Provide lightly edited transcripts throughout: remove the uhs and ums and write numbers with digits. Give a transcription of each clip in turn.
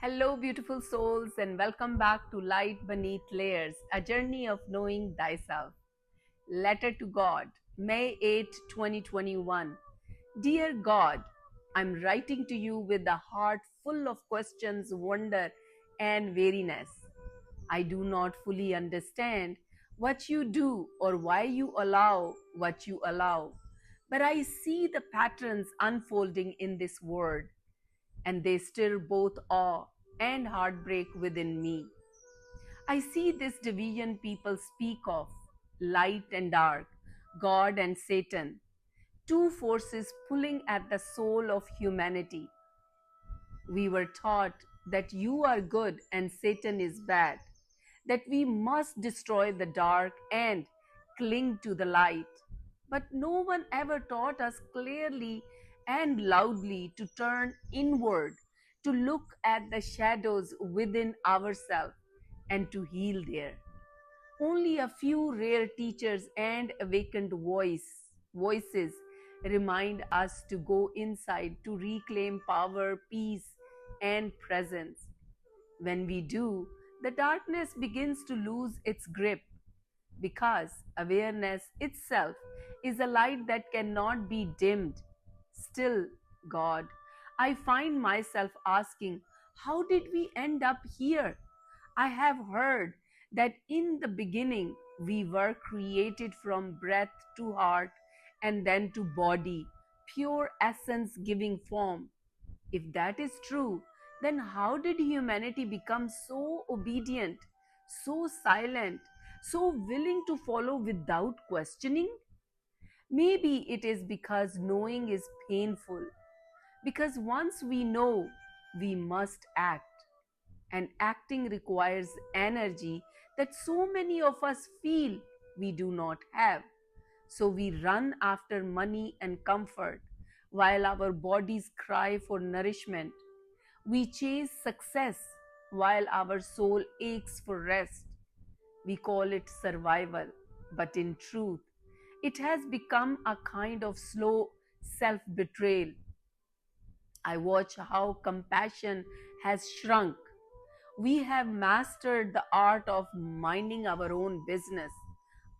Hello, beautiful souls, and welcome back to Light Beneath Layers, a journey of knowing thyself. Letter to God, May 8, 2021. Dear God, I'm writing to you with a heart full of questions, wonder, and weariness. I do not fully understand what you do or why you allow what you allow, but I see the patterns unfolding in this world and they stir both awe and heartbreak within me. I see this division people speak of light and dark, God and Satan, two forces pulling at the soul of humanity. We were taught that you are good and Satan is bad, that we must destroy the dark and cling to the light. But no one ever taught us clearly and loudly to turn inward, to look at the shadows within ourselves and to heal there. Only a few rare teachers and awakened voices remind us to go inside to reclaim power, peace, and presence. When we do, the darkness begins to lose its grip because awareness itself is a light that cannot be dimmed. Still, God, I find myself asking, how did we end up here? I have heard that in the beginning we were created from breath to heart and then to body, pure essence giving form. If that is true, then how did humanity become so obedient, so silent, so willing to follow without questioning? Maybe it is because knowing is painful, because once we know, we must act, and acting requires energy that so many of us feel we do not have. So we run after money and comfort while our bodies cry for nourishment. We chase success while our soul aches for rest. We call it survival, but in truth, it has become a kind of slow self betrayal. I watch how compassion has shrunk. We have mastered the art of minding our own business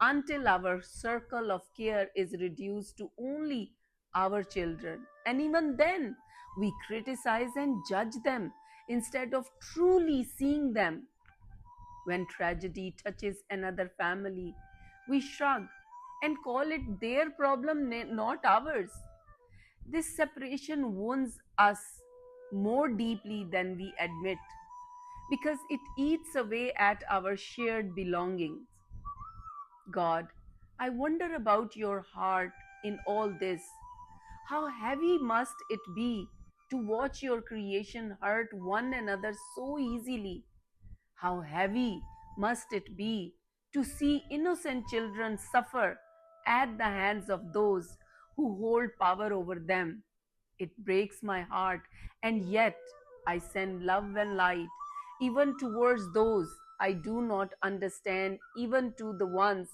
until our circle of care is reduced to only our children. And even then, we criticize and judge them instead of truly seeing them. When tragedy touches another family, we shrug and call it their problem, not ours. This separation wounds us more deeply than we admit because it eats away at our shared belongings. God, I wonder about your heart in all this. How heavy must it be to watch your creation hurt one another so easily? How heavy must it be to see innocent children suffer at the hands of those who hold power over them? It breaks my heart, and yet I send love and light even towards those I do not understand, even to the ones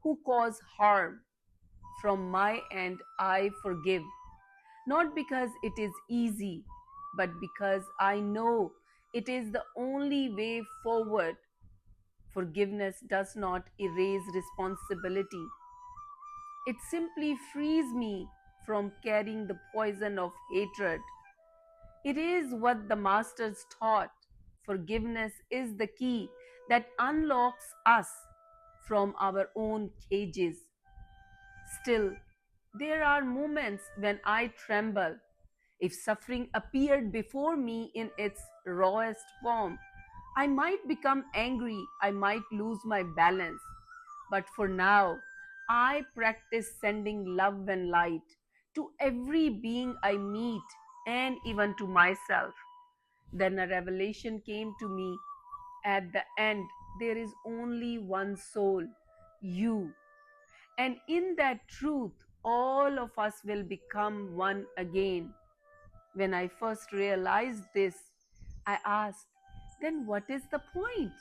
who cause harm. From my end, I forgive, not because it is easy, but because I know it is the only way forward. Forgiveness does not erase responsibility, it simply frees me from carrying the poison of hatred. It is what the masters taught. Forgiveness is the key that unlocks us from our own cages. Still, there are moments when I tremble. If suffering appeared before me in its rawest form, I might become angry, I might lose my balance. But for now, I practice sending love and light to every being I meet and even to myself. Then a revelation came to me. At the end, there is only one soul, you. And in that truth, all of us will become one again. When I first realized this, I asked, then what is the point?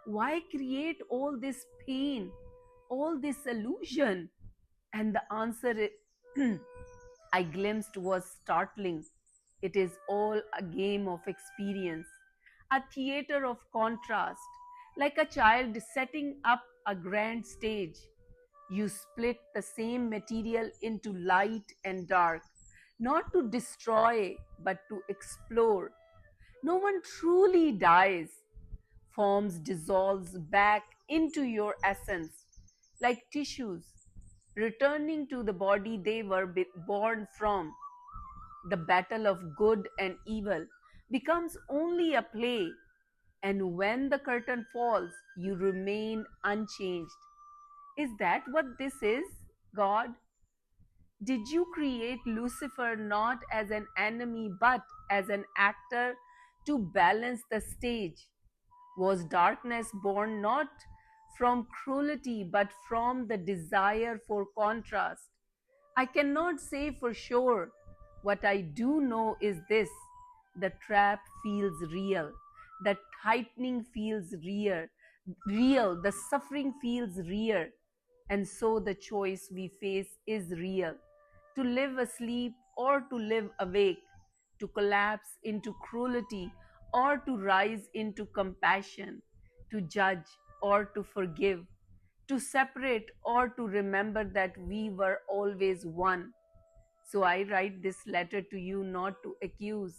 Why create all this pain, all this illusion? And the answer I glimpsed was startling. It is all a game of experience. a theater of contrast, like a child setting up a grand stage. You split the same material into light and dark, not to destroy, but to explore. No one truly dies. Forms dissolves back into your essence, like tissues, returning to the body they were born from. The battle of good and evil becomes only a play, and when the curtain falls, you remain unchanged. Is that what this is, God? Did you create Lucifer not as an enemy but as an actor to balance the stage? Was darkness born not from cruelty but from the desire for contrast? I cannot say for sure. What I do know is this: the trap feels real, the tightening feels real, the suffering feels real, and so the choice we face is real: to live asleep or to live awake, to collapse into cruelty or to rise into compassion, to judge or to forgive, to separate or to remember that we were always one. So I write this letter to you not to accuse,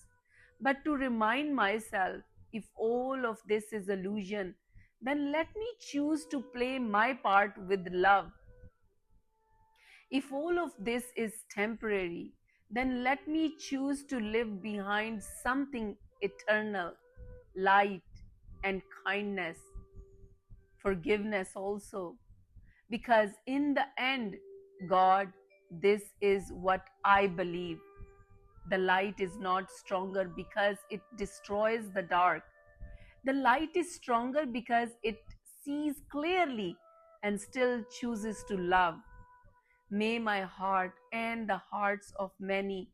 but to remind myself: if all of this is illusion, then let me choose to play my part with love. If all of this is temporary, then let me choose to live behind something eternal: light and kindness, forgiveness also. Because in the end, God, this is what I believe. The light is not stronger because it destroys the dark. The light is stronger because it sees clearly and still chooses to love. May my heart and the hearts of many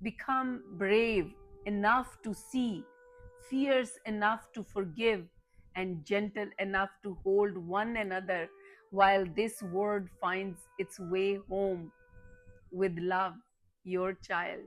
become brave enough to see, fierce enough to forgive, and gentle enough to hold one another while this world finds its way home. With love, your child.